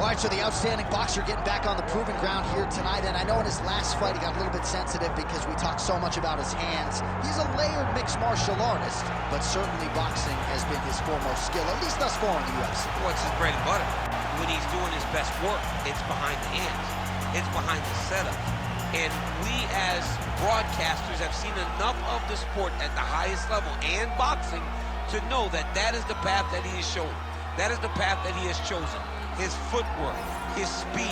All right, so the outstanding boxer getting back on the proving ground here tonight, and I know in his last fight he got a little bit sensitive because we talked so much about his hands. He's a layered mixed martial artist, but certainly boxing has been his foremost skill, at least thus far in the UFC. What's his bread and butter? When he's doing his best work, it's behind the hands. It's behind the setup. And we as broadcasters have seen enough of the sport at the highest level and boxing to know that that is the path that he is showing. That is the path that he has chosen. His footwork, his speed,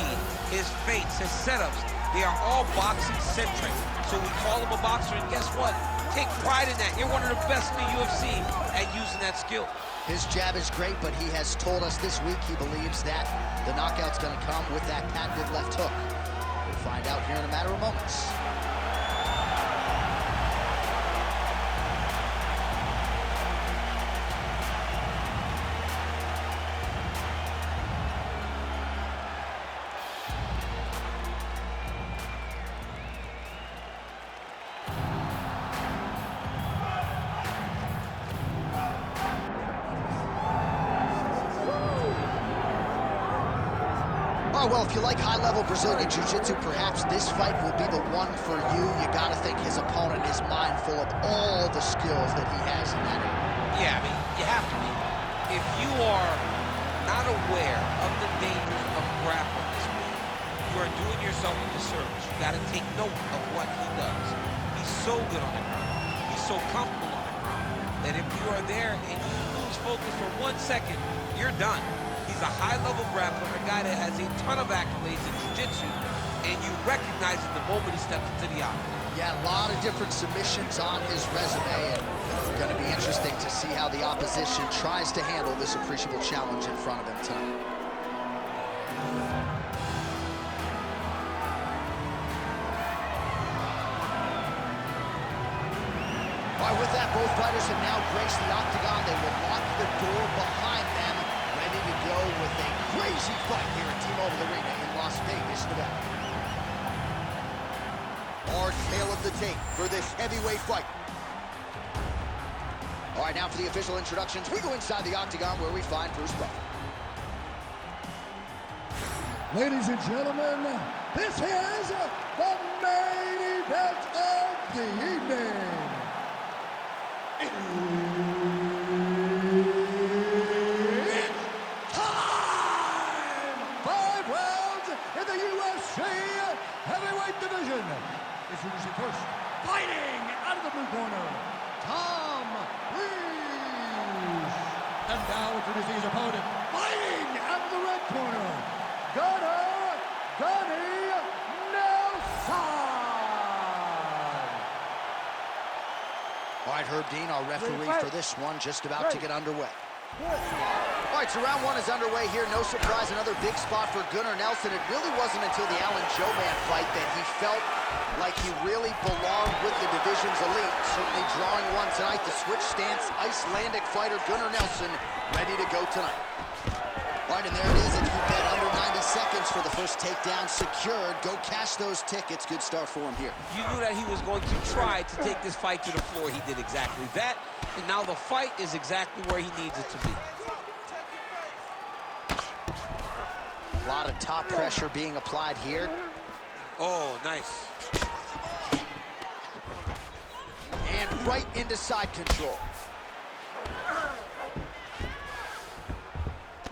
his feints, his setups, they are all boxing-centric. So we call him a boxer, and guess what? Take pride in that. You're one of the best in the UFC at using that skill. His jab is great, but he has told us this week he believes that the knockout's going to come with that patented left hook. We'll find out here in a matter of moments. Oh, well, if you like high-level Brazilian Jiu-Jitsu, perhaps this fight will be the one for you. You got to think his opponent is mindful of all the skills that he has in that area. Yeah, I mean, you have to be. If you are not aware of the dangers of grappling this way, you are doing yourself a disservice. You got to take note of what he does. He's so good on the ground. He's so comfortable on the ground that if you are there and you lose focus for 1 second, you're done. He's a high-level grappler, a guy that has a ton of accolades in jiu-jitsu, and you recognize it the moment he steps into the octagon. Yeah, a lot of different submissions on his resume, and it's going to be interesting to see how the opposition tries to handle this appreciable challenge in front of him tonight. All right, with that, both fighters have now graced the octagon. They will lock the door behind them, ready to go with a crazy fight here at T-Mobile Arena in Las Vegas, Nevada. Our tale of the tape for this heavyweight fight. All right, now for the official introductions, we go inside the octagon where we find Bruce Buffer. Ladies and gentlemen, this is the main event of the evening. It's time! 5 rounds in the UFC heavyweight division. Introducing first, fighting out of the blue corner, Tom Breeze. And now introducing his opponent, fighting out of the red corner, Gunny Nelson. All right, Herb Dean, our referee for this one, just about to get underway. All right, so round one is underway here. No surprise, another big spot for Gunnar Nelson. It really wasn't until the Alan Jouban fight that he felt like he really belonged with the division's elite. Certainly drawing one tonight, the switch stance Icelandic fighter Gunnar Nelson ready to go tonight. All right, and there it is. If you bet under 90 seconds for the first takedown secured, go cash those tickets. Good start for him here. You knew that he was going to try to take this fight to the floor. He did exactly that, and now the fight is exactly where he needs it to be. A lot of top pressure being applied here. Oh, nice. And right into side control.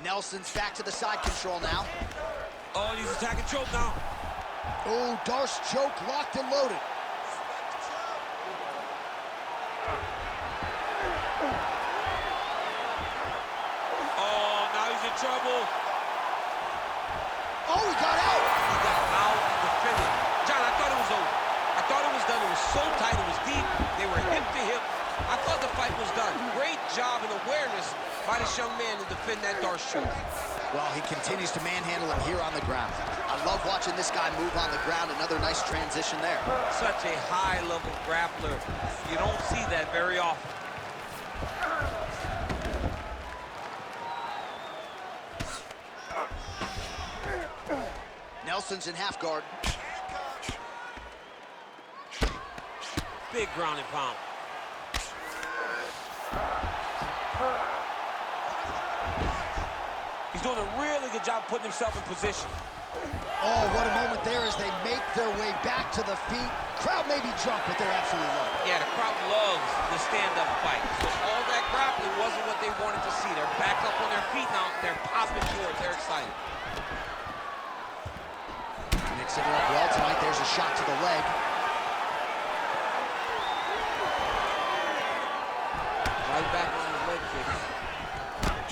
Nelson's back to the side control now. Oh, and he's attacking choke now. Oh, Darce choke locked and loaded. Oh, now he's in trouble. Oh, he got out. He got out defended. John, I thought it was over. I thought it was done. It was so tight. It was deep. They were hip to hip. I thought the fight was done. Great job and awareness by this young man to defend that Darce choke. Well, he continues to manhandle him here on the ground. I love watching this guy move on the ground. Another nice transition there. Such a high-level grappler. You don't see that very often. Nelson's in half guard. Big ground and pound. He's doing a really good job putting himself in position. Oh, what a moment there as they make their way back to the feet. Crowd may be drunk, but they're absolutely loving it. Yeah, the crowd loves the stand-up fight. So all that grappling wasn't what they wanted to see. They're back up on their feet now. They're popping forward. They're excited. Mixing it up well tonight. There's a shot to the leg. Right back on his leg kick.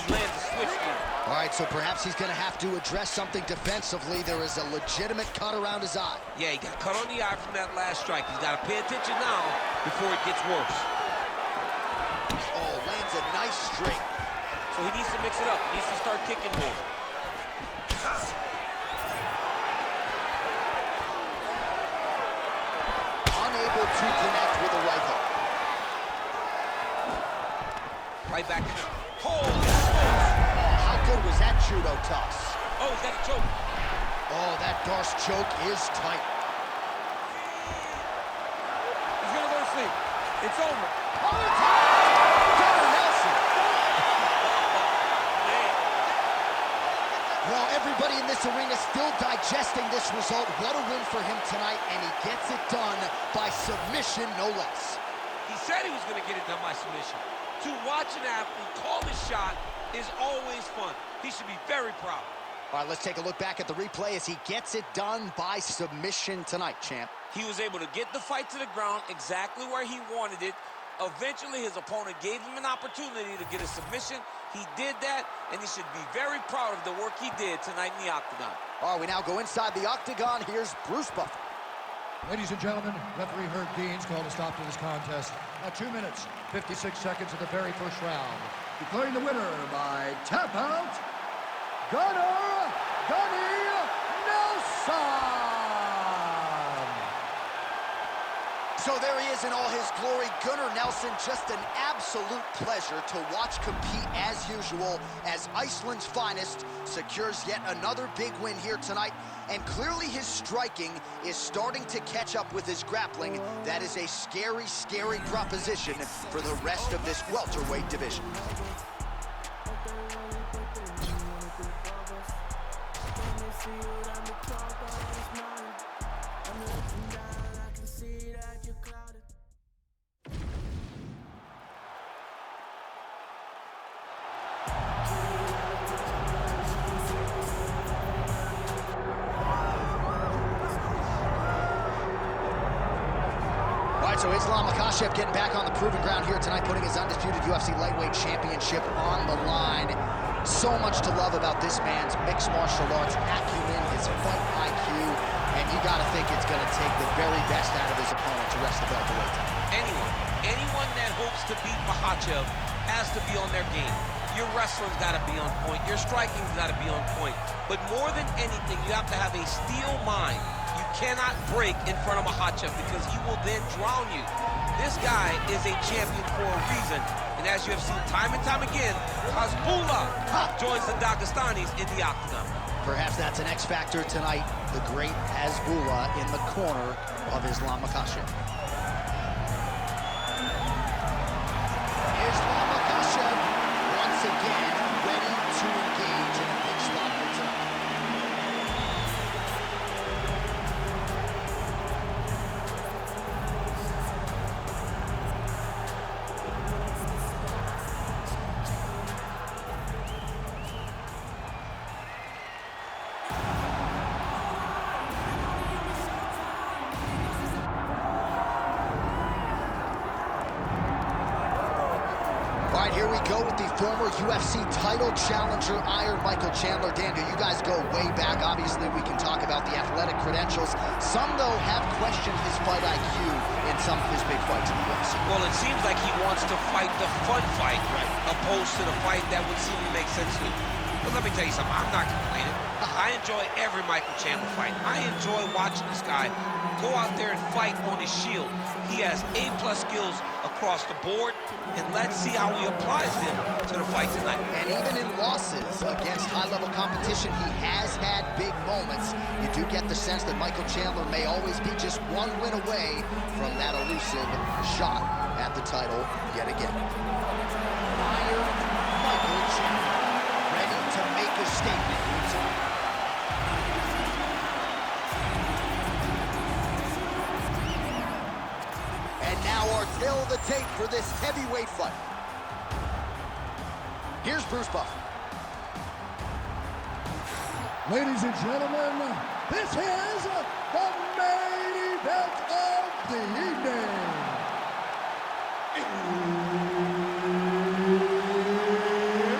He lands a switch move. All right, so perhaps he's going to have to address something defensively. There is a legitimate cut around his eye. Yeah, he got cut on the eye from that last strike. He's got to pay attention now before it gets worse. Oh, lands a nice straight. So he needs to mix it up. He needs to start kicking more. Unable to connect with a right hook. Right back. Holy smokes! How good was that judo toss? Oh, he's got a choke. Oh, that Darce choke is tight. He's gonna go to sleep. It's over. On the top! Gunnar Nelson! Man. Well, everybody in this arena still digesting this result. What a win for him tonight, and he gets it done by submission, no less. He said he was gonna get it done by submission. To watch an athlete call the shot is always fun. He should be very proud. All right, let's take a look back at the replay as he gets it done by submission tonight, champ. He was able to get the fight to the ground exactly where he wanted it. Eventually, his opponent gave him an opportunity to get a submission. He did that, and he should be very proud of the work he did tonight in the octagon. All right, we now go inside the octagon. Here's Bruce Buffer. Ladies and gentlemen, referee Herb Deans called a stop to this contest at 2 minutes, 56 seconds of the very first round. Declaring the winner by tap out, Gunnar Nelson! So there he is in all his glory. Gunnar Nelson, just an absolute pleasure to watch compete as usual as Iceland's finest secures yet another big win here tonight. And clearly his striking is starting to catch up with his grappling. That is a scary, scary proposition for the rest of this welterweight division. So Islam Makhachev getting back on the proving ground here tonight, putting his undisputed UFC lightweight championship on the line. So much to love about this man's mixed martial arts acumen, his fight IQ, and you got to think it's going to take the very best out of his opponent to wrest the belt away. Anyone that hopes to beat Makhachev has to be on their game. Your wrestling's got to be on point. Your striking's got to be on point. But more than anything, you have to have a steel mind. You cannot break in front of Makhachev because he will then drown you. This guy is a champion for a reason. And as you have seen time and time again, Hasbullah joins the Dagestanis in the octagon. Perhaps that's an X factor tonight. The great Hasbullah in the corner of Islam Makhachev. Islam Makhachev once again ready to engage in a big spot for tonight. All right, here we go with the former UFC title challenger, Iron Michael Chandler. Daniel, you guys go way back. Obviously, we can talk about the athletic credentials. Some, though, have questioned his fight IQ in some of his big fights in the UFC. Well, it seems like he wants to fight the fun fight, opposed to the fight that would seem to make sense to him. But let me tell you something, I'm not complaining. I enjoy every Michael Chandler fight. I enjoy watching this guy go out there and fight on his shield. He has A-plus skills across the board, and let's see how he applies them to the fight tonight. And even in losses against high-level competition, he has had big moments. You do get the sense that Michael Chandler may always be just one win away from that elusive shot at the title yet again. Iron Michael Chandler, ready to make a the tape for this heavyweight fight. Here's Bruce Buffer. Ladies and gentlemen, this is the main event of the evening.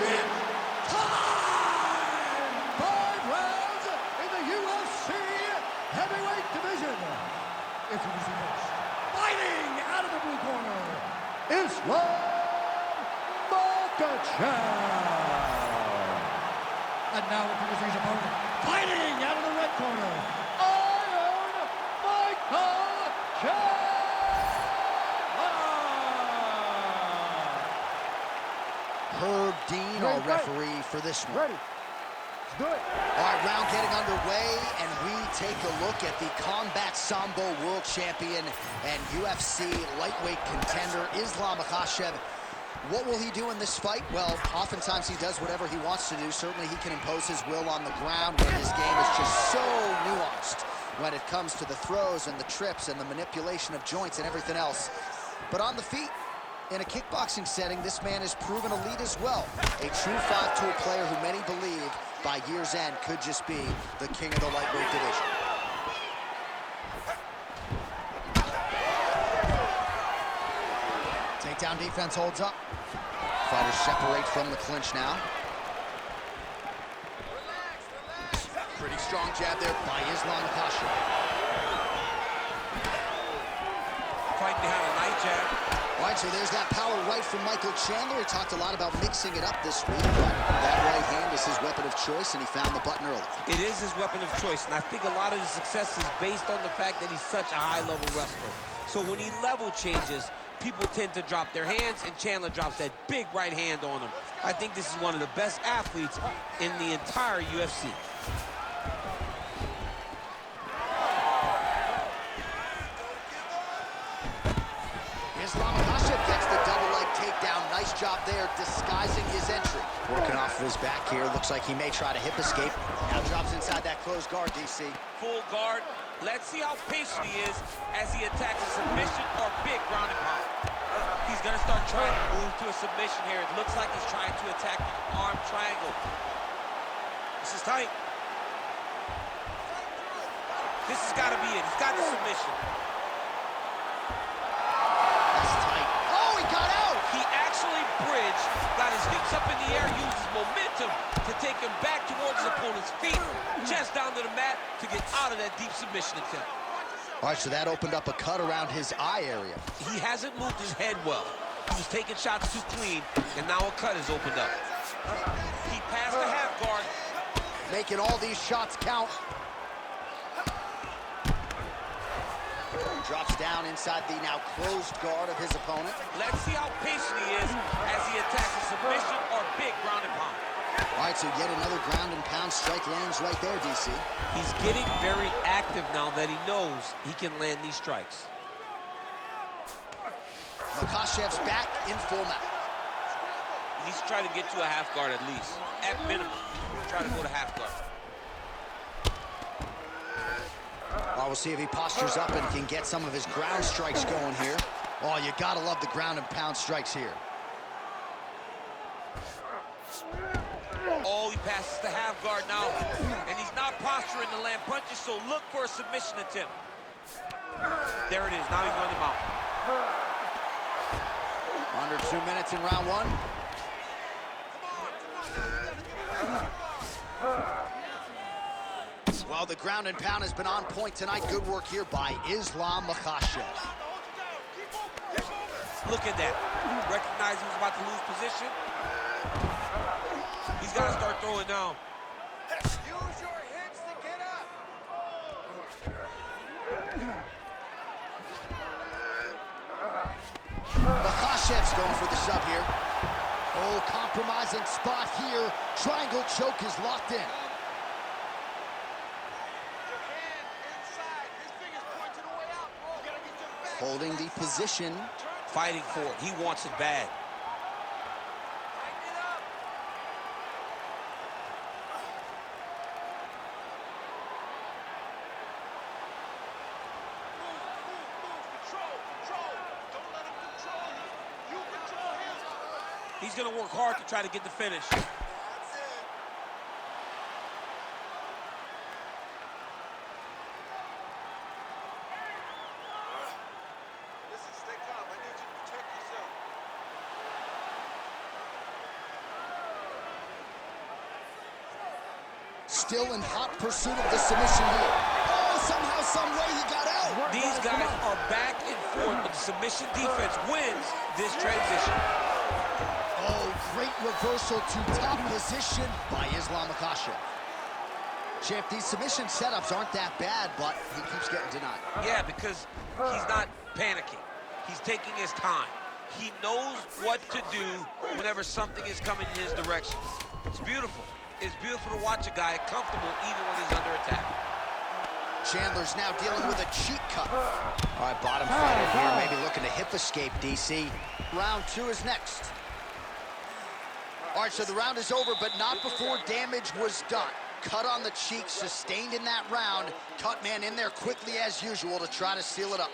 It's time! 5 rounds in the UFC heavyweight division. Introducing first, fighting out of the blue corner, Islam Makhachev. And now introducing his opponent, fighting out of the red corner, Iron Makhachev. Herb Dean, our referee for this one. Ready. Let's do it. All right, round getting underway, and we take a look at the Combat Sambo World Champion and UFC lightweight contender, Islam Makhachev. What will he do in this fight? Well, oftentimes he does whatever he wants to do. Certainly he can impose his will on the ground, where his game is just so nuanced when it comes to the throws and the trips and the manipulation of joints and everything else. But on the feet, in a kickboxing setting, this man is proven elite as well. A true 5-tool player who many believe by year's end could just be the king of the lightweight division. Takedown defense holds up. Fighters separate from the clinch now. Pretty strong jab there by Islam Makhachev. Fighting behind a nice jab. All right, so there's that power right from Michael Chandler. He talked a lot about mixing it up this week, but that right hand is his weapon of choice, and he found the button early. It is his weapon of choice, and I think a lot of his success is based on the fact that he's such a high-level wrestler. So when he level changes, people tend to drop their hands, and Chandler drops that big right hand on him. I think this is one of the best athletes in the entire UFC. Islam Makhachev gets the double leg takedown. Nice job there, disguising his entry. Working off of his back here. Looks like he may try to hip escape. Now drops inside that closed guard, DC. Full guard. Let's see how patient he is as he attacks a submission or big ground and pound. He's going to start trying to move to a submission here. It looks like he's trying to attack the arm triangle. This is tight. This has got to be it. He's got the submission. That's tight. Oh, he got out! He actually bridged, got his hips up in the air, used his momentum to take him back towards his opponent's feet, chest down to the mat to get out of that deep submission attempt. All right, so that opened up a cut around his eye area. He hasn't moved his head well. He was taking shots too clean, and now a cut has opened up. He passed the half guard. Making all these shots count. Drops down inside the now closed guard of his opponent. Let's see how patient he is as he attacks a submission or big ground and pound. All right, so yet another ground and pound strike lands right there, DC. He's getting very active now that he knows he can land these strikes. Makhachev's back in full mount. He needs to try to get to a half guard at least. At minimum, try to go to half guard. We'll see if he postures up and can get some of his ground strikes going here. Oh, you gotta love the ground and pound strikes here. Oh, he passes the half guard now, and he's not posturing to land punches, so look for a submission attempt. There it is, now he's running him out. Under 2 minutes in round one. Well, the ground and pound has been on point tonight. Good work here by Islam Makhachev. Look at that. Recognize he was about to lose position. He's got to start throwing down. Use your hips to get up. Makhachev's going for the sub here. Oh, compromising spot here. Triangle choke is locked in. Holding the position. Fighting for it. He wants it bad. Control. Don't let him control going to work hard to try to get the finish. Still in hot pursuit of the submission here. Oh, somehow, some way he got out. These guys are back and forth, but the submission defense wins this transition. Oh, great reversal to top position by Islam Makhachev. Champ, these submission setups aren't that bad, but he keeps getting denied. Yeah, because he's not panicking. He's taking his time. He knows what to do whenever something is coming in his direction. It's beautiful. It's beautiful to watch a guy comfortable even when he's under attack. Chandler's now dealing with a cheek cut. All right, bottom fighter here, maybe looking to hip escape, DC. Round 2 is next. All right, so the round is over, but not before damage was done. Cut on the cheek, sustained in that round. Cut man in there quickly as usual to try to seal it up.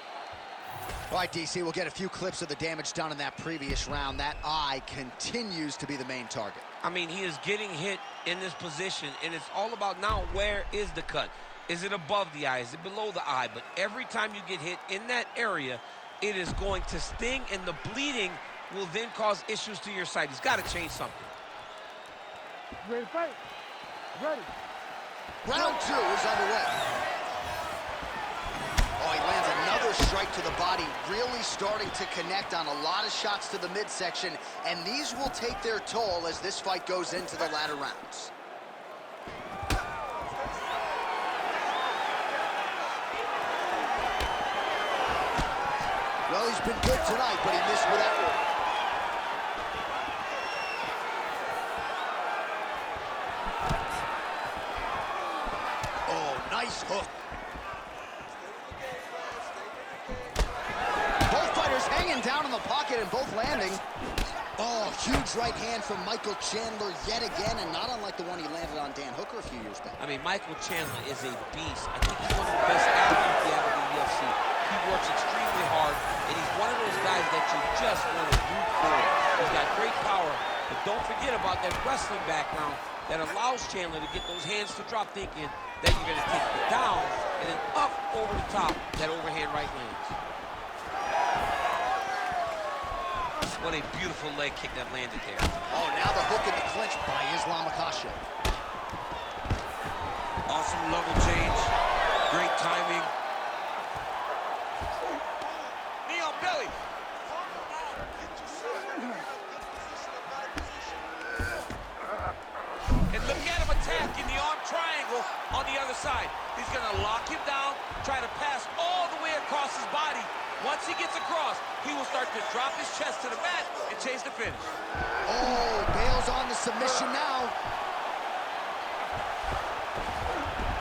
All right, DC, we'll get a few clips of the damage done in that previous round. That eye continues to be the main target. I mean, he is getting hit in this position, and it's all about now, where is the cut? Is it above the eye? Is it below the eye? But every time you get hit in that area, it is going to sting, and the bleeding will then cause issues to your sight. He's got to change something. Ready to fight? Ready. Round 2 is underway. Oh, he lands another strike to the body, really starting to connect on a lot of shots to the midsection, and these will take their toll as this fight goes into the latter rounds. Well, he's been good tonight, but he missed with that one. Oh, nice hook. Down in the pocket and both landing. Oh, huge right hand from Michael Chandler yet again, and not unlike the one he landed on Dan Hooker a few years back. I mean, Michael Chandler is a beast. I think he's one of the best athletes you have in the UFC. He works extremely hard, and he's one of those guys that you just want to root for. He's got great power, but don't forget about that wrestling background that allows Chandler to get those hands to drop, thinking that you're going to take it down, and then up over the top, that overhand right lands. What a beautiful leg kick that landed there. Oh, now the hook in the clinch by Islam Makhachev. Awesome level change. Great timing. Knee on belly. And look at him attack in the arm triangle on the other side. He's going to lock him down, try to pass all the way across his body. Once he gets across, he will start to drop his chest to the mat and chase the finish. Oh, bails on the submission now.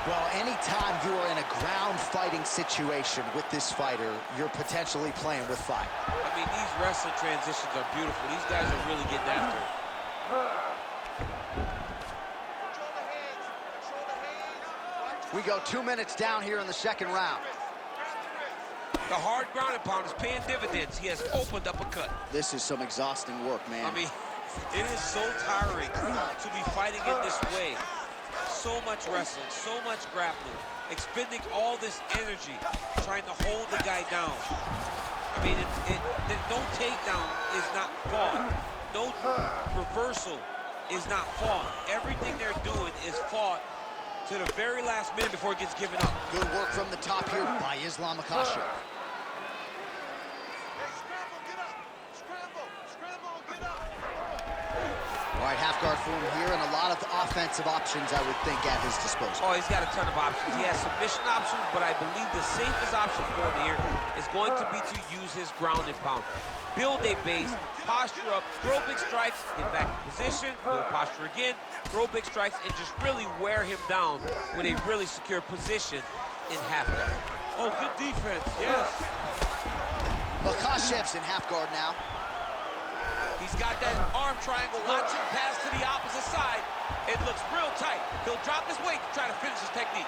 Well, anytime you are in a ground fighting situation with this fighter, you're potentially playing with fire. I mean, these wrestling transitions are beautiful. These guys are really getting after it. We go 2 minutes down here in the second round. The hard ground and pound is paying dividends. He has opened up a cut. This is some exhausting work, man. I mean, it is so tiring to be fighting in this way. So much wrestling, so much grappling, expending all this energy, trying to hold the guy down. I mean, no takedown is not fought. No reversal is not fought. Everything they're doing is fought to the very last minute before it gets given up. Good work from the top here by Islam Makhachev. All right, half guard form here, and a lot of offensive options, I would think, at his disposal. Oh, he's got a ton of options. He has submission options, but I believe the safest option for him here is going to be to use his ground and pound. Build a base, posture up, throw big strikes, get back in position, build posture again, throw big strikes, and just really wear him down with a really secure position in half guard. Oh, good defense, yes. Makhachev's in half guard now. He's got that arm triangle, launching pass to the opposite side. It looks real tight. He'll drop his weight to try to finish his technique.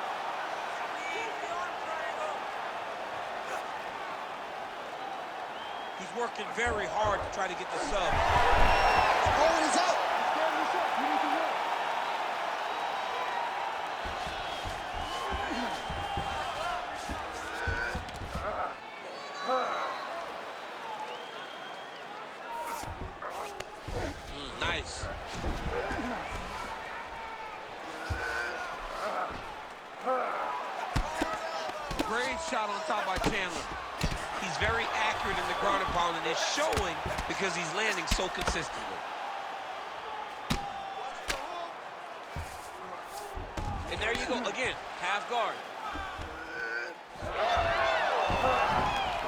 He's working very hard to try to get the sub. Oh, and he's out. Stand this up. You need to work. Nice. Great shot on top by Chandler. He's very accurate in the ground and pound, and it's showing because he's landing so consistently. And there you go, again, half guard.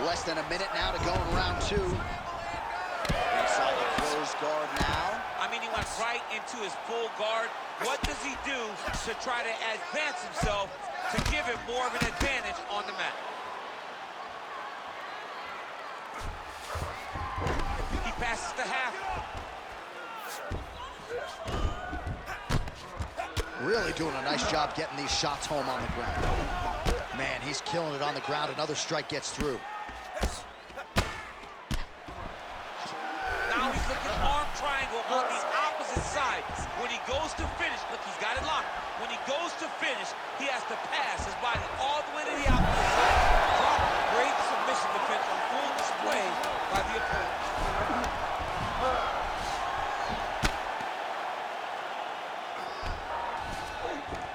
Less than a minute now to go in round 2. Inside the closed guard now. I mean, he went right into his full guard. What does he do to try to advance himself to give him more of an advantage on the mat? He passes to half. Really doing a nice job getting these shots home on the ground. Man, he's killing it on the ground. Another strike gets through. Now he's looking arm triangle on the opposite side. When he goes to finish, look, he's got it locked. When he goes to finish, he has to pass his body all the way to the opposite side. Great submission defense on full display by the opponent.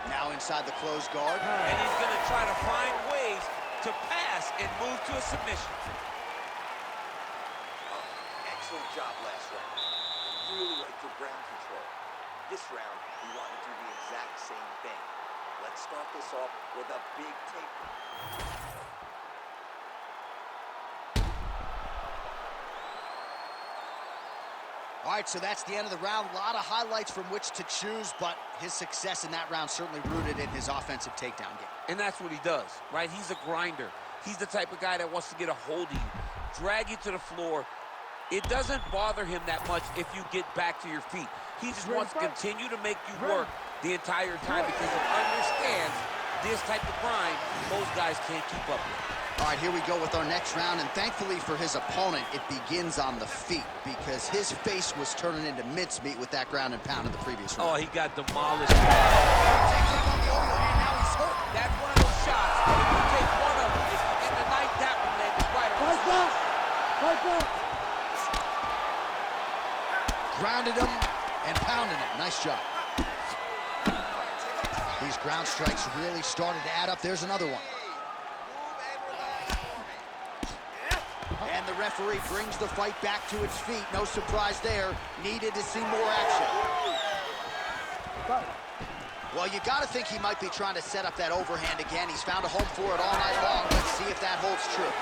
Now inside the closed guard. And he's going to try to find ways to pass and move to a submission. Excellent job last round. Really like your ground control. This round, we want to do the exact same thing. Let's start this off with a big takedown. All right, so that's the end of the round. A lot of highlights from which to choose, but his success in that round certainly rooted in his offensive takedown game. And that's what he does, right? He's a grinder. He's the type of guy that wants to get a hold of you, drag you to the floor. It doesn't bother him that much if you get back to your feet. He just wants to continue to make you work the entire time because he understands this type of grind most guys can't keep up with. All right, here we go with our next round, and thankfully for his opponent, it begins on the feet because his face was turning into mincemeat with that ground and pound in the previous round. Oh, he got demolished. Technique on the overhand, now he's hurt. That's one of those shots. If you take one of them, if you end the night, that one landed right on. Fight back. Fight back. Grounded him and pounded him. Nice job. These ground strikes really started to add up. There's another one. And the referee brings the fight back to its feet. No surprise there. Needed to see more action. Well, you got to think he might be trying to set up that overhand again. He's found a home for it all night long. Let's see if that holds true.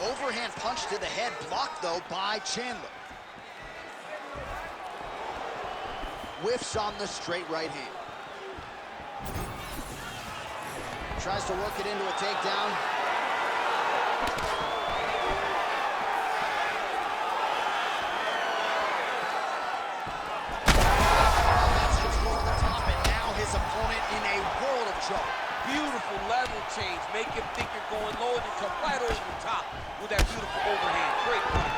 Overhand punch to the head, blocked though by Chandler. Whiffs on the straight right hand. Tries to work it into a takedown. That's over the top, and now his opponent in a world of trouble. Beautiful level change. Make him think you're going low and then come right over the top with that beautiful overhand. Great punch.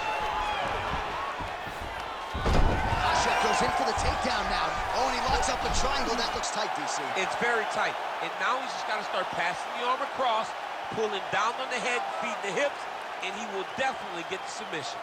Goes in for the takedown now. Oh, and he locks up the triangle. That looks tight, DC. It's very tight. And now he's just got to start passing the arm across, pulling down on the head, feeding the hips, and he will definitely get the submission.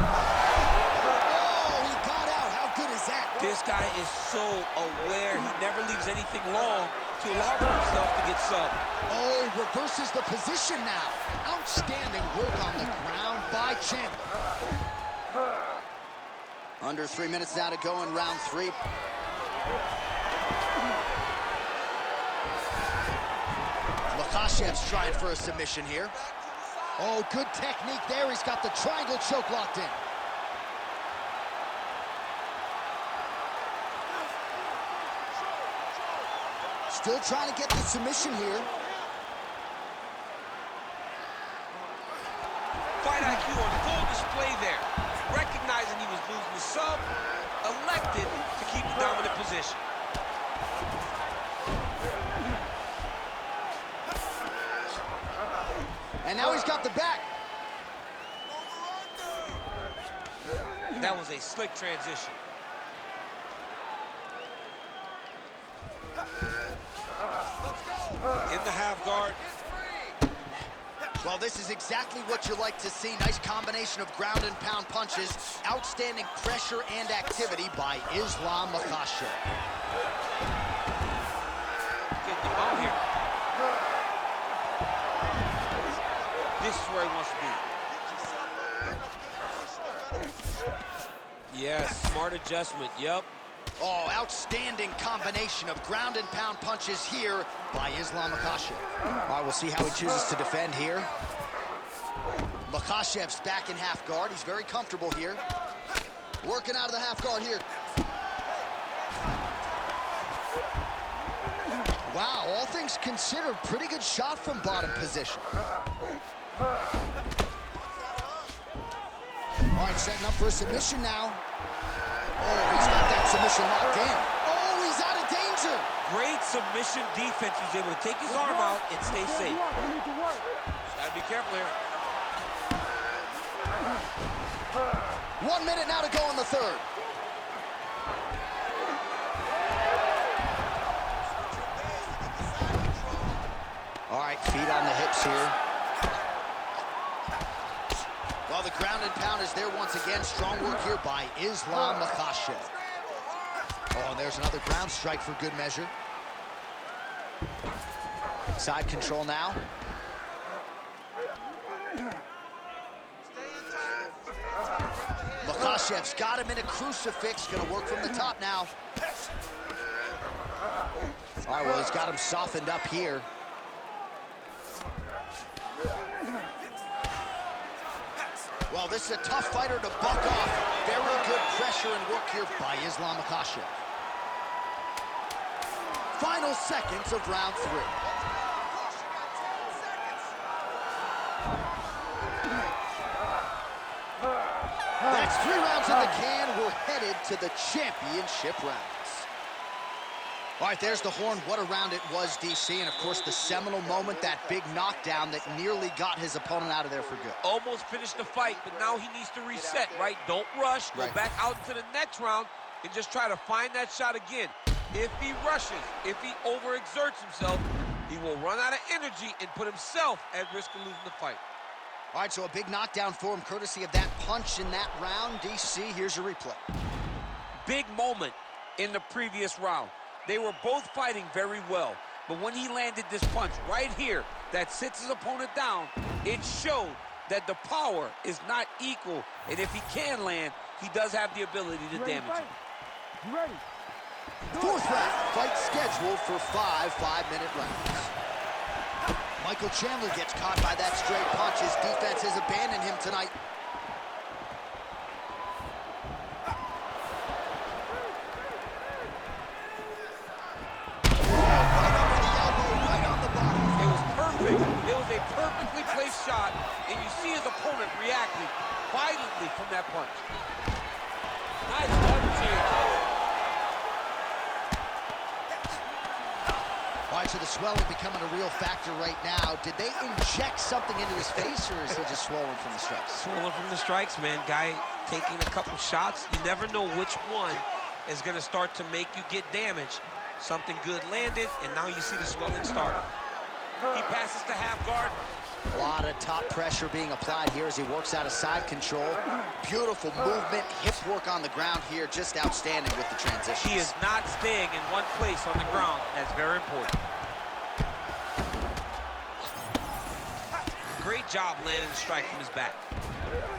Oh, he got out. How good is that? This guy is so aware. He never leaves anything long to allow for himself to get subbed. Oh, reverses the position now. Outstanding work on the ground by Chandler. Under 3 minutes now to go in round 3. Makhachev's trying for a submission here. Oh, good technique there. He's got the triangle choke locked in. Still trying to get the submission here. Fight IQ on full display there. Recognize losing the sub, elected to keep the dominant position. And now he's got the back. That was a slick transition. In the half guard. Well, this is exactly what you like to see. Nice combination of ground and pound punches. Outstanding pressure and activity by Islam Makhachev. Getting him out here. This is where he wants to be. Yes, smart adjustment, yep. Oh, outstanding combination of ground and pound punches here by Islam Makhachev. All right, we'll see how he chooses to defend here. Makhachev's back in half guard. He's very comfortable here. Working out of the half guard here. Wow, all things considered, pretty good shot from bottom position. All right, setting up for a submission now. Oh, he's got that submission locked in. Oh, he's out of danger. Great submission defense. He's able to take his arm out and stay safe. Gotta be careful here. 1 minute now to go in the third. All right, feet on the hips here. Well, the ground and pound is there once again. Strong work here by Islam Makhachev. Oh, and there's another ground strike for good measure. Side control now. Makhachev's got him in a crucifix. Gonna work from the top now. All right, well, he's got him softened up here. Well, this is a tough fighter to buck off. Very good pressure and work here by Islam Makhachev. Final seconds of round 3. That's 3 rounds in the can. We're headed to the championship rounds. All right, there's the horn. What a round it was, DC. And, of course, the seminal moment, that big knockdown that nearly got his opponent out of there for good. Almost finished the fight, but now he needs to reset, right? Don't rush. Go back out into the next round and just try to find that shot again. If he rushes, if he overexerts himself, he will run out of energy and put himself at risk of losing the fight. All right, so a big knockdown for him, courtesy of that punch in that round. DC, here's your replay. Big moment in the previous round. They were both fighting very well, but when he landed this punch right here that sits his opponent down, it showed that the power is not equal, and if he can land, he does have the ability to damage him. You ready? 4th round, fight scheduled for 5 5-minute rounds. Michael Chandler gets caught by that straight punch. His defense has abandoned him tonight. It was a perfectly placed shot, and you see his opponent reacting violently from that punch. Nice leverage here. All right, so the swelling becoming a real factor right now. Did they inject something into his face, or is he just swollen from the strikes? Swollen from the strikes, man. Guy taking a couple shots. You never know which one is going to start to make you get damaged. Something good landed, and now you see the swelling start. He passes to half guard. A lot of top pressure being applied here as he works out of side control. Beautiful movement, hip work on the ground here, just outstanding with the transitions. He is not staying in one place on the ground. That's very important. Great job landing the strike from his back.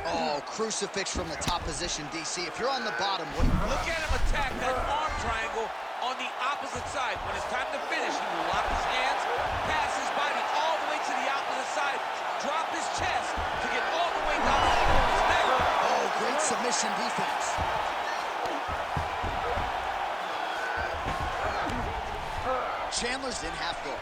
Oh, crucifix from the top position, DC. If you're on the bottom, what? Look at him attack that arm triangle on the opposite side. When it's time to finish, he will lock his hands, pass his body all the way to the opposite side, drop his chest to get all the way down to his neck. Oh, great submission defense. Chandler's in half guard.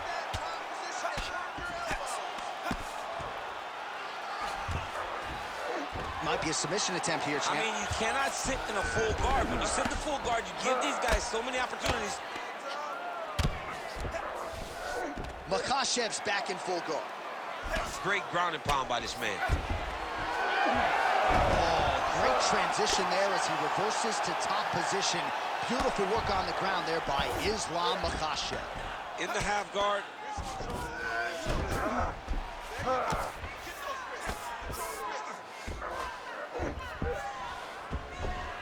might be a submission attempt here, champ. I mean, you cannot sit in a full guard. When you sit in the full guard, you give these guys so many opportunities. Makhachev's back in full guard. Great ground and pound by this man. Oh, great transition there as he reverses to top position. Beautiful work on the ground there by Islam Makhachev. In the half guard.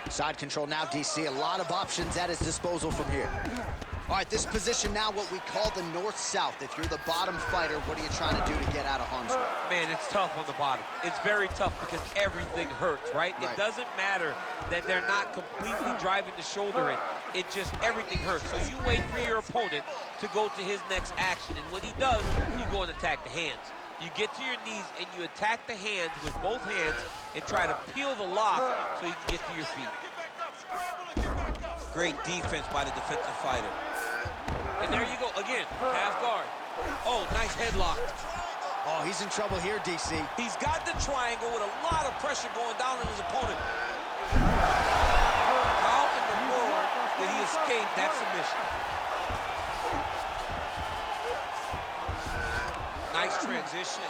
Side control now, DC. A lot of options at his disposal from here. All right, this position now, what we call the north-south. If you're the bottom fighter, what are you trying to do to get out of harm's way? Man, it's tough on the bottom. It's very tough because everything hurts, right? It doesn't matter that they're not completely driving the shoulder in. It just, everything hurts. So you wait for your opponent to go to his next action. And when he does, you go and attack the hands. You get to your knees and you attack the hands with both hands and try to peel the lock so you can get to your feet. Great defense by the defensive fighter. And there you go, again, half guard. Oh, nice headlock. Oh, he's in trouble here, DC. He's got the triangle with a lot of pressure going down on his opponent. How in the world did he escape that submission? Nice transition.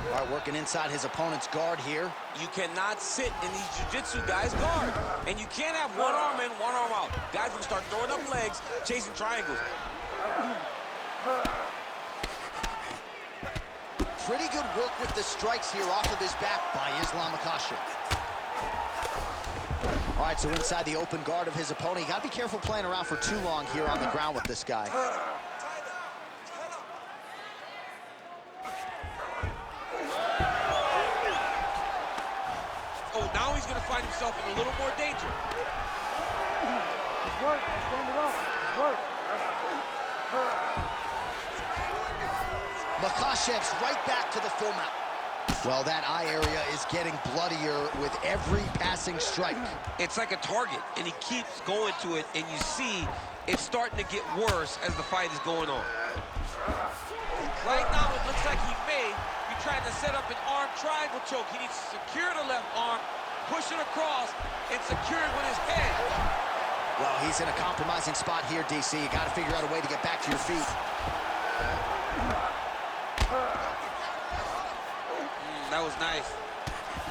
All right, working inside his opponent's guard here. You cannot sit in these jiu-jitsu guys' guard. And you can't have one arm in, one arm out. Guys will start throwing up legs, chasing triangles. Pretty good work with the strikes here off of his back by Islam Makhachev. All right, so inside the open guard of his opponent. You got to be careful playing around for too long here on the ground with this guy. Oh, now he's going to find himself in a little more danger. It's work. Stand it up. It's work. Makhachev's right back to the full mount. Well, that eye area is getting bloodier with every passing strike. It's like a target, and he keeps going to it, and you see it's starting to get worse as the fight is going on. Right now, it looks like he may be trying to set up an arm triangle choke. He needs to secure the left arm, push it across, and secure it with his head. Well, he's in a compromising spot here, DC. You got to figure out a way to get back to your feet. That was nice.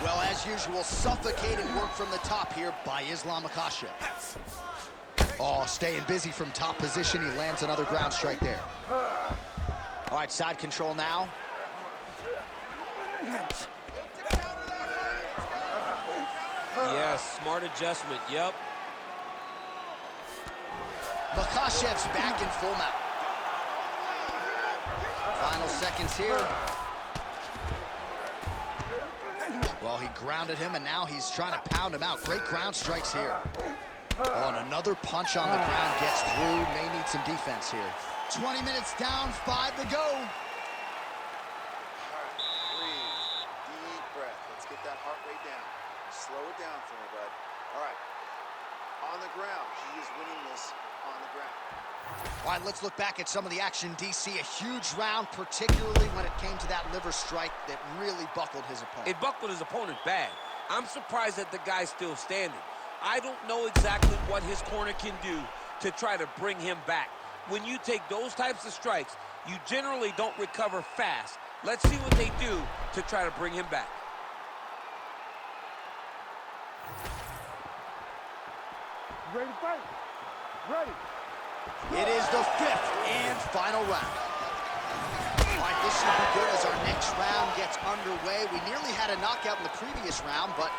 Well, as usual, suffocating work from the top here by Islam Makhachev. Oh, staying busy from top position. He lands another ground strike there. All right, side control now. Yes, smart adjustment, yep. Makhachev's back in full mount. Final seconds here. Well, he grounded him, and now he's trying to pound him out. Great ground strikes here. Oh, and another punch on the ground gets through. May need some defense here. 20 minutes down, 5 to go. Breathe. Deep breath. Let's get that heart rate down. Slow it down for me, bud. All right. On the ground. He is winning this on the ground. All right, let's look back at some of the action, DC. A huge round, particularly when it came to that liver strike that really buckled his opponent. It buckled his opponent bad. I'm surprised that the guy's still standing. I don't know exactly what his corner can do to try to bring him back. When you take those types of strikes, you generally don't recover fast. Let's see what they do to try to bring him back. Ready to fight? Ready. It is the 5th and final round. All right, this should be good as our next round gets underway. We nearly had a knockout in the previous round, but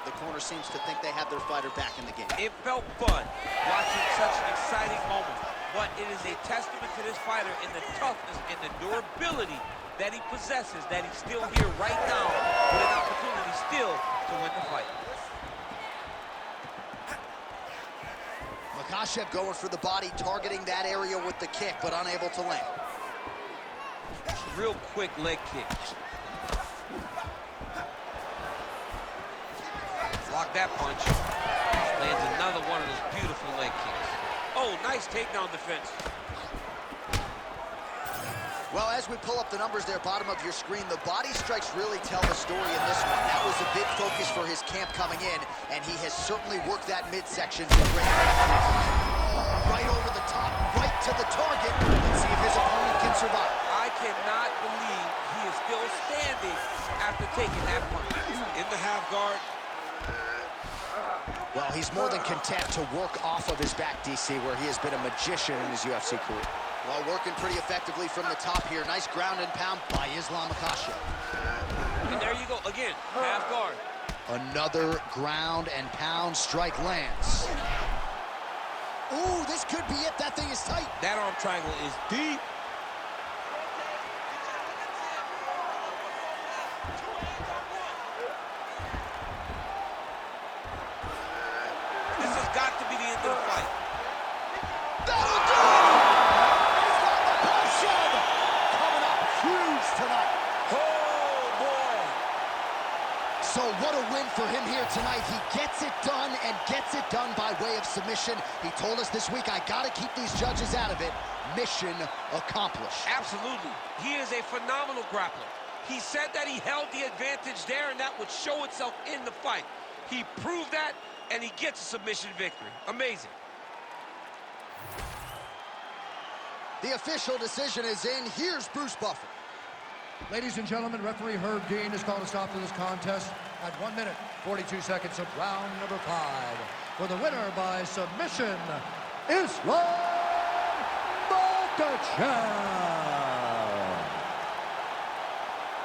the corner seems to think they have their fighter back in the game. It felt fun watching such an exciting moment, but it is a testament to this fighter in the toughness and the durability that he possesses, that he's still here right now with an opportunity still to win the fight. Makhachev going for the body, targeting that area with the kick, but unable to land. Real quick leg kick. Block that punch. Lands another one of those beautiful leg kicks. Oh, nice takedown defense. Well, as we pull up the numbers there, bottom of your screen, the body strikes really tell the story in this one. That was a big focus for his camp coming in, and he has certainly worked that midsection to great effect. Right over the top, right to the target. Let's see if his opponent can survive. I cannot believe he is still standing after taking that punch. In the half guard. Well, he's more than content to work off of his back, DC, where he has been a magician in his UFC career. Well, working pretty effectively from the top here. Nice ground and pound by Islam Makhachev. And there you go, again, half guard. Another ground and pound strike lands. Ooh, this could be it. That thing is tight. That arm triangle is deep. This has got to be the end of the fight. That'll do it! Islam Makhachev coming up huge tonight. Oh, boy. So what a win for him here tonight. He gets it done and gets it done by way of submission. He told us this week, I got to keep these judges out of it. Mission accomplished. Absolutely. He is a phenomenal grappler. He said that he held the advantage there, and that would show itself in the fight. He proved that, and he gets a submission victory. Amazing. The official decision is in. Here's Bruce Buffer. Ladies and gentlemen, referee Herb Dean has called a stop to this contest at 1 minute, 42 seconds of round number 5. For the winner by submission, Islam Makhachev.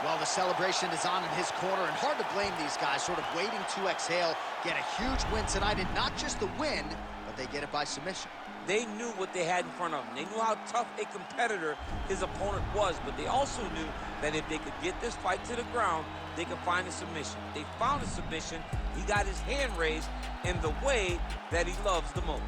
Well, the celebration is on in his corner, and hard to blame these guys, sort of waiting to exhale, get a huge win tonight, and not just the win, but they get it by submission. They knew what they had in front of them. They knew how tough a competitor his opponent was, but they also knew that if they could get this fight to the ground, they could find a submission. They found a submission. He got his hand raised in the way that he loves the most.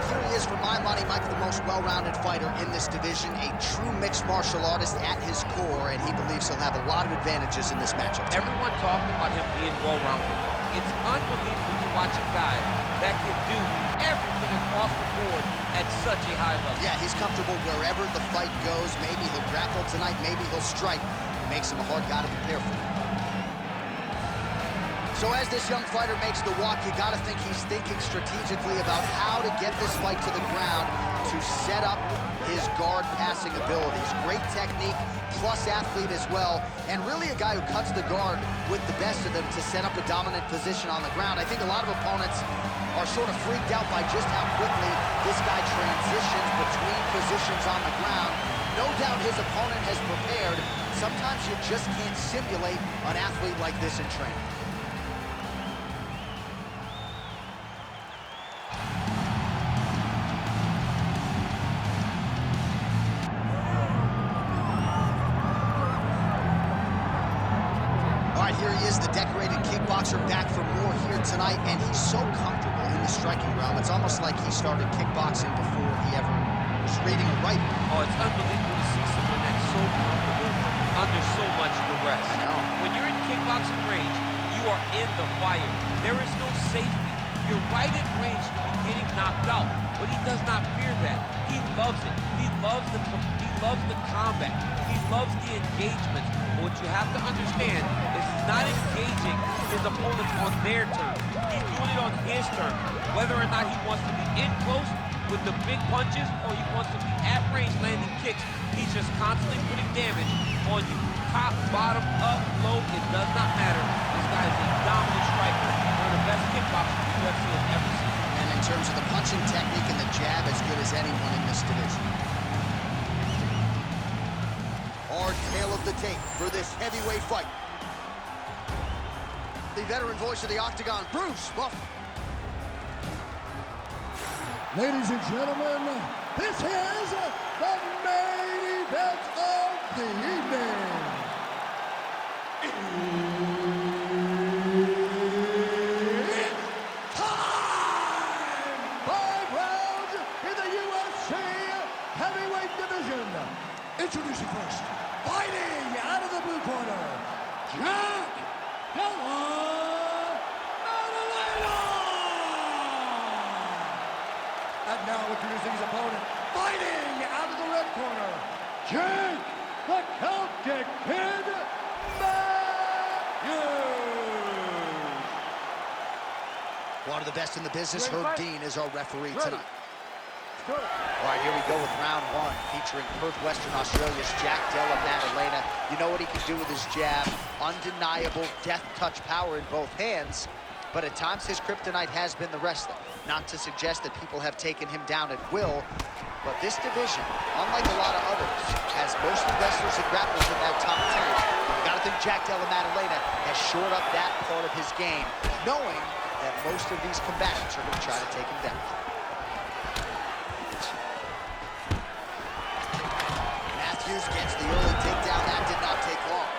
Here he is, for my money, Mike, the most well-rounded fighter in this division, a true mixed martial artist at his core, and he believes he'll have a lot of advantages in this matchup. Everyone talked about him being well-rounded. It's unbelievable to watch a guy that can do everything across the board at such a high level. Yeah, he's comfortable wherever the fight goes. Maybe he'll grapple tonight, maybe he'll strike. It makes him a hard guy to prepare for. So as this young fighter makes the walk, you gotta think he's thinking strategically about how to get this fight to the ground to set up his guard passing abilities. Great technique, plus athlete as well, and really a guy who cuts the guard with the best of them to set up a dominant position on the ground. I think a lot of opponents are sort of freaked out by just how quickly this guy transitions between positions on the ground. No doubt his opponent has prepared. Sometimes you just can't simulate an athlete like this in training. Here he is, the decorated kickboxer, back for more here tonight, and he's so comfortable in the striking realm. It's almost like he started kickboxing before he ever was reading or writing. Oh, it's unbelievable to see someone that's so comfortable under so much duress. I know. When you're in kickboxing range, you are in the fire. There is no safety. You're right in range to be getting knocked out, but he does not fear that. He loves it. He loves the combat. He loves the engagement. But what you have to understand is he's not engaging his opponents on their terms. He's doing it on his terms. Whether or not he wants to be in close with the big punches or he wants to be at range landing kicks, he's just constantly putting damage on you. Top, bottom, up, low, it does not matter. This guy is a dominant striker. One of the best kickboxers the UFC has ever seen. And in terms of the punching technique and the jab, as good as anyone in this division. hard tail of the tape for this heavyweight fight. The veteran voice of the Octagon, Bruce Buffer. Ladies and gentlemen, this is the main event of the evening. It's time! 5 rounds in the UFC heavyweight division. Introducing first, fighting out of the blue corner, Jack Della Maddalena! And now introducing his opponent, fighting out of the red corner, Jake the Celtic Kid Matthews! One of the best in the business, Ready, Herb fight? Dean, is our referee Ready. tonight. Good. All right, here we go with round 1, featuring Perth, Western Australia's Jack Della Maddalena. You know what he can do with his jab. Undeniable death touch power in both hands, but at times his kryptonite has been the wrestling. Not to suggest that people have taken him down at will, but this division, unlike a lot of others, has mostly wrestlers and grapplers in that top 10. You gotta think Jack Della Maddalena has shored up that part of his game, knowing that most of these combatants are gonna try to take him down. Matthews gets the early takedown. That did not take long.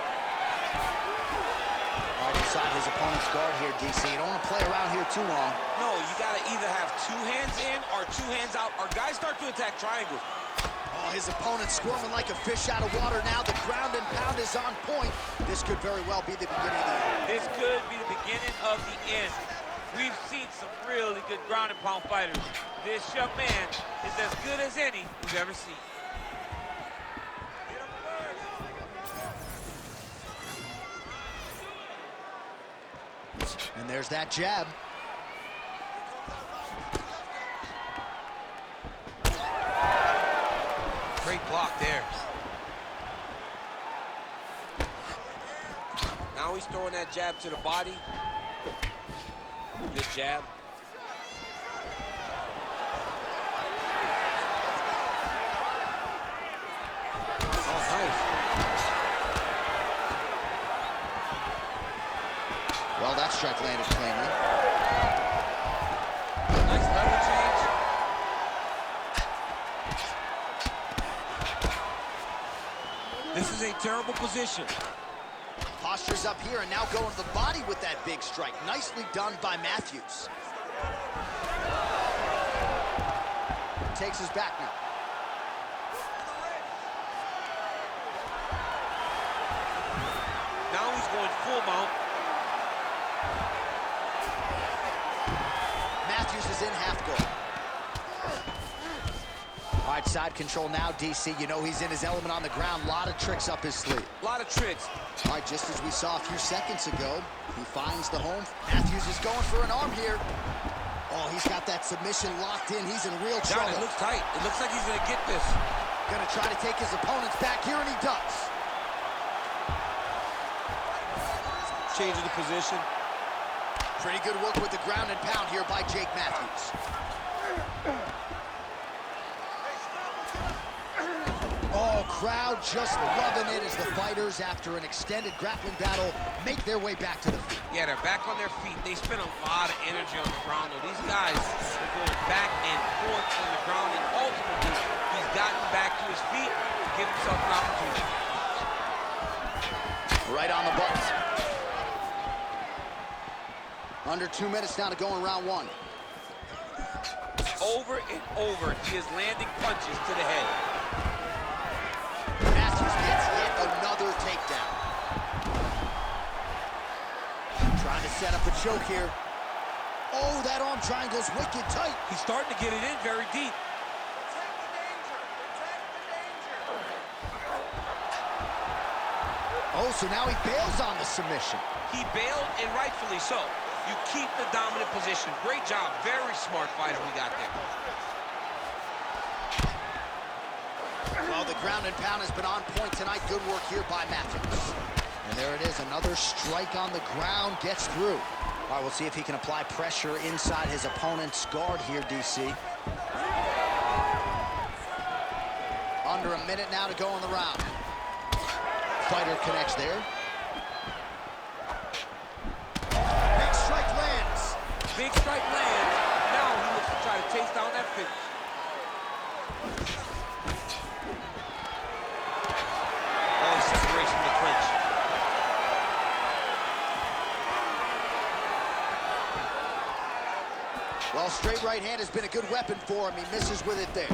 Right inside his opponent's guard here, DC. You don't want to play around here too long. No, you got to either have 2 hands in or 2 hands out, or guys start to attack triangles. Oh, his opponent's squirming like a fish out of water now. The ground and pound is on point. This could very well be the beginning of the end. This could be the beginning of the end. We've seen some really good ground and pound fighters. This young man is as good as any we've ever seen. And there's that jab. Great block there. Now he's throwing that jab to the body. Good jab. Oh, nice. Well, that strike landed cleanly. Nice level change. This is a terrible position. Posture's up here and now going to the body with that big strike. Nicely done by Matthews. Takes his back now. Now he's going full mount. Matthews is in half guard. All right, side control now, DC. You know he's in his element on the ground. A lot of tricks up his sleeve. A lot of tricks. All right, just as we saw a few seconds ago, he finds the home. Matthews is going for an arm here. Oh, he's got that submission locked in. He's in real John, trouble. it looks tight. It looks like he's going to get this. Gonna try to take his opponents back here, and he does. Changing the position. Pretty good work with the ground and pound here by Jake Matthews. Oh, crowd just loving it as the fighters, after an extended grappling battle, make their way back to the feet. Yeah, they're back on their feet. They spend a lot of energy on the ground, though. These guys are going back and forth on the ground, and ultimately, he's gotten back to his feet to give himself an opportunity. Right on the button. Under 2 minutes now to go in round 1. Over and over, he is landing punches to the head. Matthews gets yet another takedown. Trying to set up a choke here. Oh, that arm triangle's wicked tight. He's starting to get it in very deep. Oh, so now he bails on the submission. He bailed, and rightfully so. You keep the dominant position. Great job. Very smart fighter we got there. Well, the ground and pound has been on point tonight. Good work here by Matthews. And there it is, another strike on the ground, gets through. All right, we'll see if he can apply pressure inside his opponent's guard here, DC. Under a minute now to go in the round. fighter connects there. Big strike lands. Big strike lands. Now he looks to try to chase down that finish. Oh, separation in the clinch. Well, straight right hand has been a good weapon for him. He misses with it there.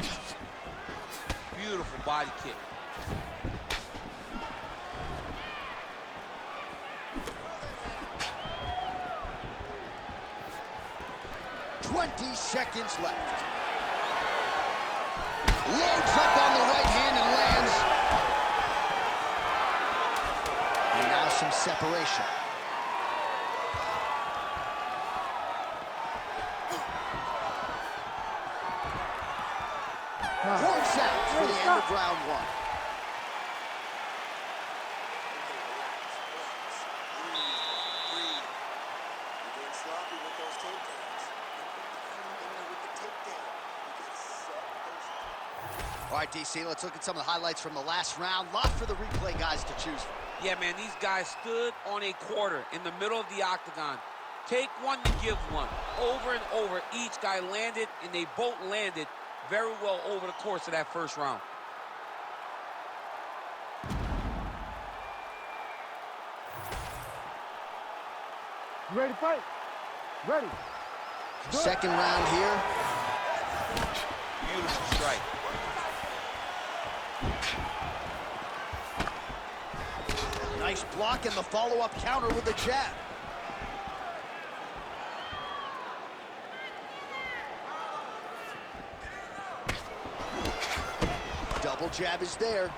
Beautiful body kick. Seconds left. Loads up on the right hand and lands. And now some separation. Points out for the end of round one. All right, DC, let's look at some of the highlights from the last round. Lot for the replay guys to choose from. Yeah, man, these guys stood on a quarter in the middle of the octagon. Take one to give one. Over and over, each guy landed, and they both landed very well over the course of that first round. You ready to fight? Ready. Second round here. Beautiful strike. Nice block and the follow-up counter with the jab. Double jab is there.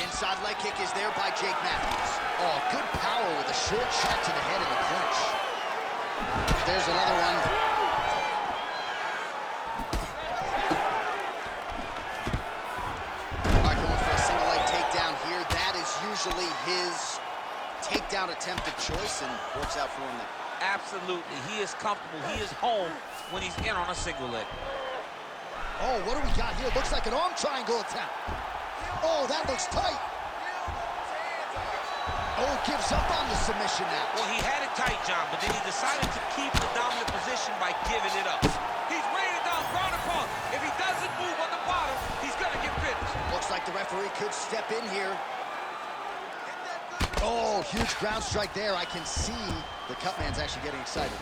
Inside leg kick is there by Jake Matthews. Oh, good power with a short shot to the head in the clinch. There's another one. All right, going for a single leg takedown here. That is usually his takedown attempt of choice and works out for him there. Absolutely. He is comfortable. He is home when he's in on a single leg. Oh, what do we got here? Looks like an arm triangle attempt. Oh, that looks tight. Oh, gives up on the submission now. Well, he had it tight, John, but then he decided to keep the dominant position by giving it up. He's raining down ground and pound. If he doesn't move on the bottom, he's going to get finished. Looks like the referee could step in here. Oh, huge ground strike there. I can see the cut man's actually getting excited.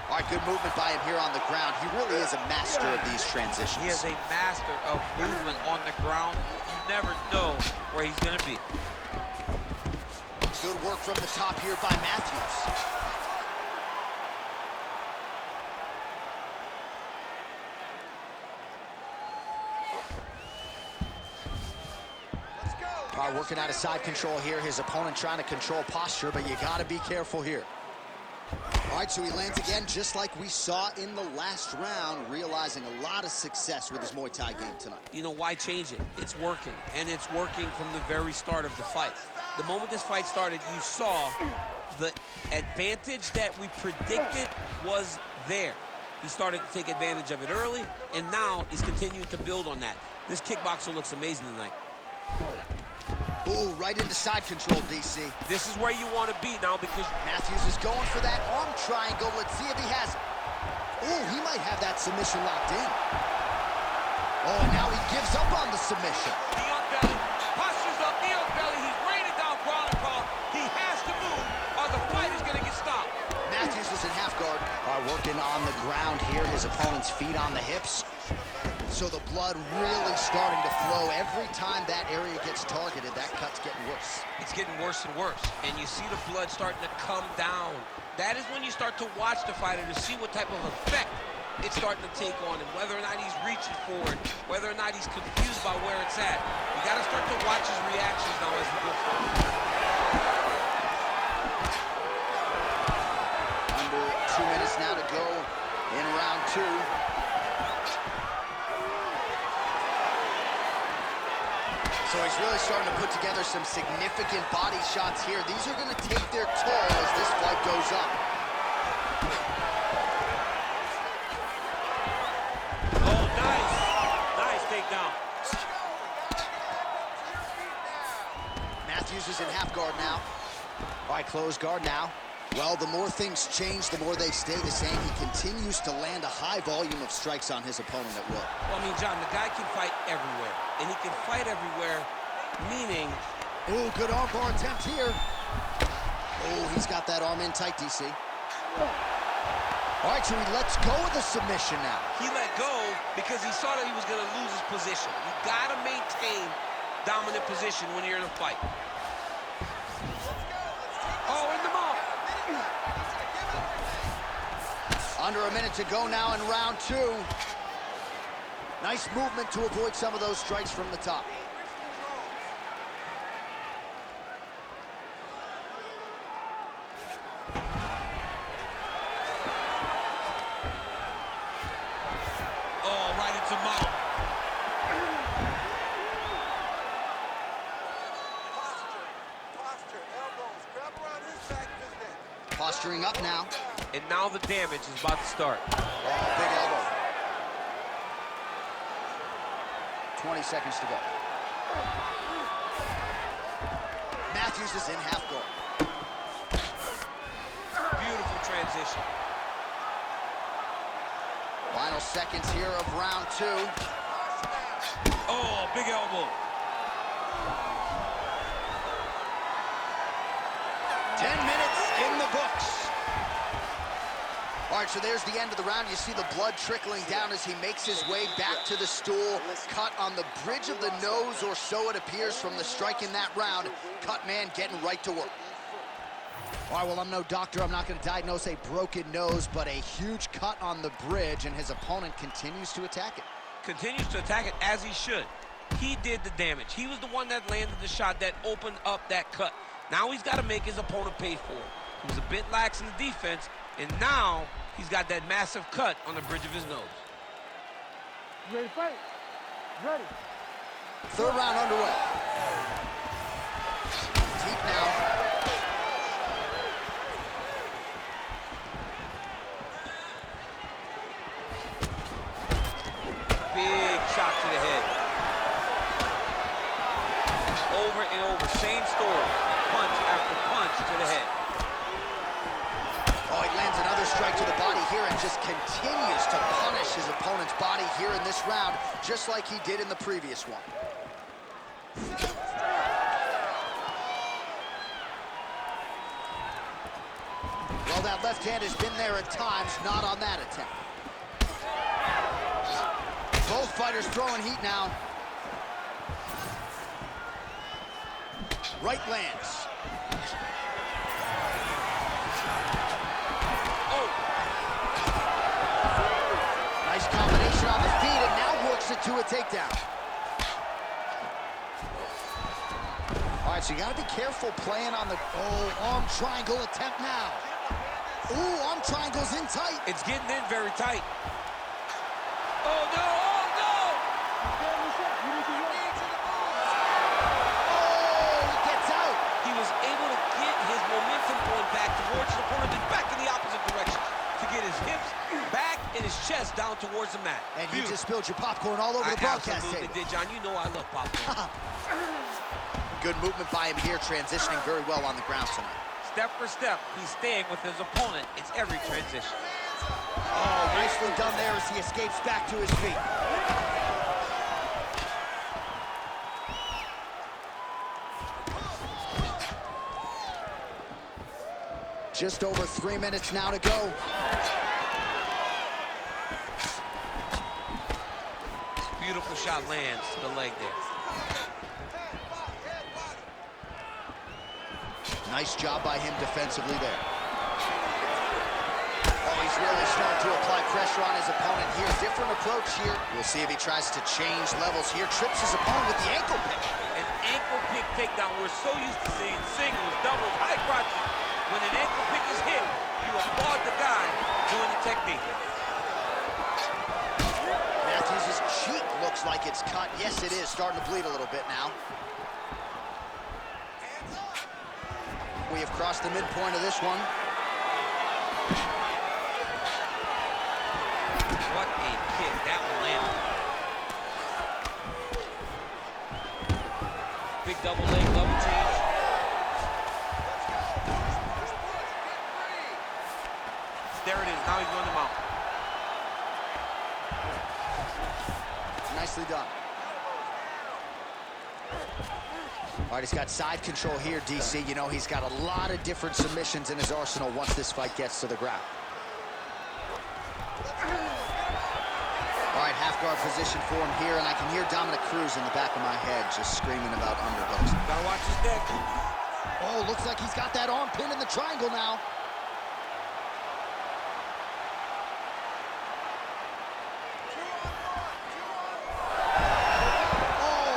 All right, good movement by him here on the ground. He really is a master of these transitions. He is a master of movement on the ground. You never know where he's going to be. Good work from the top here by Matthews. All right, working out of side control here. His opponent trying to control posture, but you got to be careful here. All right, so he lands again just like we saw in the last round, realizing a lot of success with his Muay Thai game tonight. You know, why change it? It's working, and it's working from the very start of the fight. The moment this fight started, you saw the advantage that we predicted was there. He started to take advantage of it early, and now he's continuing to build on that. This kickboxer looks amazing tonight. Ooh, right into side control, DC. This is where you want to be now because Matthews is going for that arm triangle. Let's see if he has it. Ooh, he might have that submission locked in. Oh, and now he gives up on the submission. knee on belly, postures up, knee on belly. He's raining down ground and pound. He has to move or the fight is going to get stopped. Matthews is in half guard. Working on the ground here. His opponent's feet on the hips. So the blood really starting to flow. Every time that area gets targeted, that cut's getting worse. It's getting worse and worse, and you see the blood starting to come down. That is when you start to watch the fighter to see what type of effect it's starting to take on him, whether or not he's reaching for it, whether or not he's confused by where it's at. You got to start to watch his reactions now as we go forward. Under 2 minutes now to go in round two. So he's really starting to put together some significant body shots here. These are going to take their toll as this fight goes up. Oh, nice. guard now. All right, close guard now. Well, the more things change, the more they stay the same. He continues to land a high volume of strikes on his opponent at will. Well, I mean, John, the guy can fight everywhere. And he can fight everywhere, meaning... Oh, good arm bar attempt here. Oh, he's got that arm in tight, DC. All right, so he lets go of the submission now. He let go because he saw that he was going to lose his position. You got to maintain dominant position when you're in a fight. Oh, in the mouth. Under a minute to go now in round 2. Nice movement to avoid some of those strikes from the top. Oh, right into mouth. Posture, elbows, grab around his back of his neck. Posturing up now. And now the damage is about to start. Oh, big elbow. 20 seconds to go. Matthews is in half guard. Beautiful transition. Final seconds here of round 2. Oh, big elbow. 10 minutes in the books. All right, so there's the end of the round. You see the blood trickling down as he makes his way back to the stool. Cut on the bridge of the nose, or so it appears from the strike in that round. Cut man getting right to work. All right, well, I'm no doctor. I'm not going to diagnose a broken nose, but a huge cut on the bridge, and his opponent continues to attack it. Continues to attack it as he should. He did the damage. He was the one that landed the shot that opened up that cut. Now he's got to make his opponent pay for it. He was a bit lax in the defense, and now he's got that massive cut on the bridge of his nose. You ready to fight? Ready. Third round underway. Deep now. Big shot to the head. Over and over, same story. Punch after punch to the head. Oh, he lands another strike to the body here and just continues to punish his opponent's body here in this round, just like he did in the previous one. Well, that left hand has been there at times, not on that attempt. Both fighters throwing heat now. Right lands. Oh! Nice combination on the feet, and now works it to a takedown. All right, so you got to be careful playing on the... Oh, arm triangle attempt now. Ooh, arm triangle's in tight. It's getting in very tight. Oh, no! Oh, no! Oh, he gets out. He was able to get his momentum going back towards his opponent and back in the opposite direction to get his hips back and his chest down towards the mat. And you just spilled your popcorn all over the broadcast absolutely table. did, John. You know I love popcorn. Good movement by him here, transitioning very well on the ground tonight. Step for step, he's staying with his opponent. It's every transition. Oh, nicely done there as he escapes back to his feet. Just over 3 minutes now to go. Beautiful shot lands the leg there. Nice job by him defensively there. Oh, he's really starting to apply pressure on his opponent here. Different approach here. We'll see if he tries to change levels here. Trips his opponent with the ankle pick. An ankle pick takedown. We're so used to seeing singles, doubles, high crotches. When an ankle pick is hit, you applaud the guy doing the technique. Matthews' cheek looks like it's cut. Yes, it is. Starting to bleed a little bit now. We have crossed the midpoint of this one. What a kick. That one landed. Big double leg, double change. wins. Now he's on the mount. Nicely done. All right, he's got side control here, DC. You know, he's got a lot of different submissions in his arsenal once this fight gets to the ground. All right, half guard position for him here, and I can hear Dominic Cruz in the back of my head just screaming about underhooks. Gotta watch his neck. Oh, looks like he's got that arm pin in the triangle now.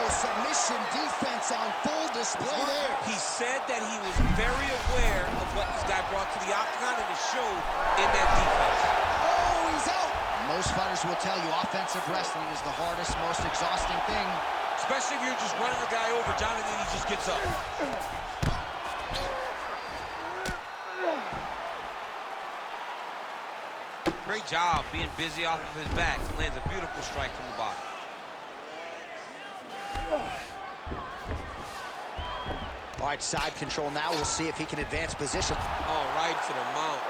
Submission defense on full display there. He said that he was very aware of what this guy brought to the octagon, and it showed in that defense. Oh, he's out. Most fighters will tell you offensive wrestling is the hardest, most exhausting thing. Especially if you're just running the guy over, Jonathan, he just gets up. Great job being busy off of his back. Lands a beautiful strike from the bottom. All right, side control now. We'll see if he can advance position. Oh, right to the mount.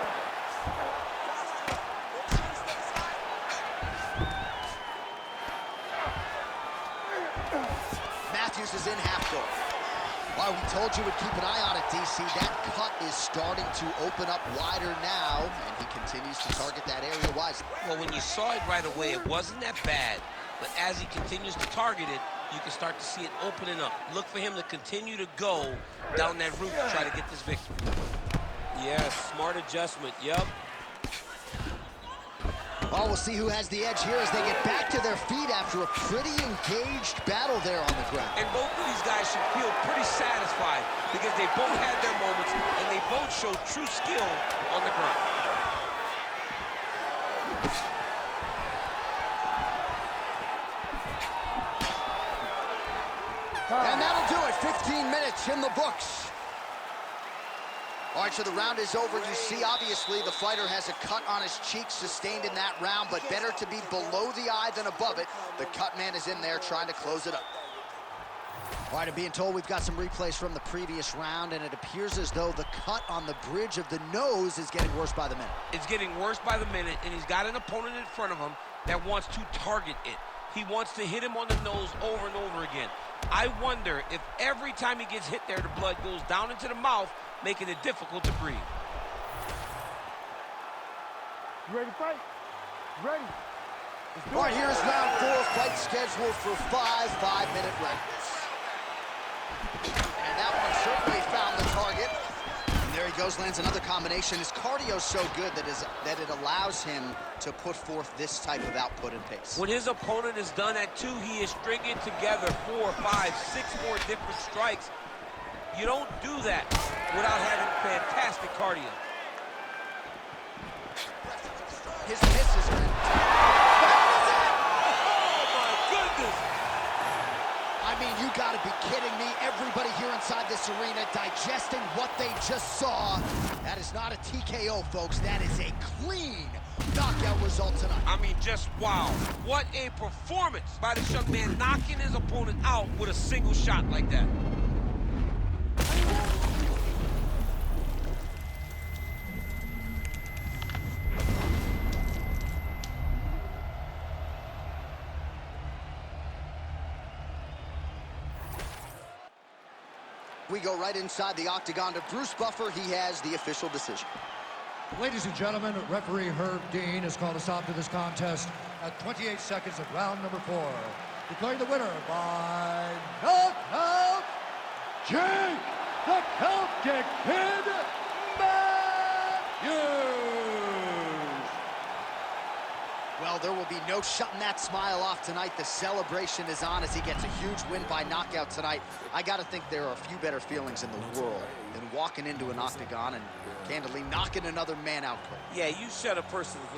Matthews is in half guard. Wow, we told you we'd keep an eye on it, DC. That cut is starting to open up wider now, and he continues to target that area wisely. Well, when you saw it right away, it wasn't that bad. But as he continues to target it, you can start to see it opening up. Look for him to continue to go down that route to try to get this victory. Yes, smart adjustment, yep. Oh, we'll see who has the edge here as they get back to their feet after a pretty engaged battle there on the ground. And both of these guys should feel pretty satisfied because they both had their moments and they both showed true skill on the ground. And that'll do it. 15 minutes in the books. All right, so the round is over. You see, obviously, the fighter has a cut on his cheek sustained in that round, but better to be below the eye than above it. The cut man is in there trying to close it up. All right, I'm being told we've got some replays from the previous round, and it appears as though the cut on the bridge of the nose is getting worse by the minute. It's getting worse by the minute, and he's got an opponent in front of him that wants to target it. He wants to hit him on the nose over and over again. I wonder if every time he gets hit there, the blood goes down into the mouth, making it difficult to breathe. You ready to fight? Ready. All right, here's round 4, fight scheduled for 5 5-minute rounds. And that one certainly found the target. And there he goes, lands another combination. His cardio's so good that it allows him to put forth this type of output and pace. When his opponent is done at 2, he is stringing together 4, 5, 6 more different strikes. You don't do that without having fantastic cardio. His misses are Oh, my goodness! I mean, you gotta be kidding me. Everybody here inside this arena digesting what they just saw. That is not a TKO, folks. That is a clean knockout result tonight. I mean, just wow. What a performance by this young man, knocking his opponent out with a single shot like that. We go right inside the octagon to Bruce Buffer. He has the official decision. Ladies and gentlemen, referee Herb Dean has called a stop to this contest at 28 seconds of round number 4. Declaring the winner by knockout, Jake the Count Kick Kid Matthews. Well, there will be no shutting that smile off tonight. The celebration is on as he gets a huge win by knockout tonight. I got to think there are a few better feelings in the world than walking into an octagon and candidly knocking another man out quick. Yeah, you shut a person's life.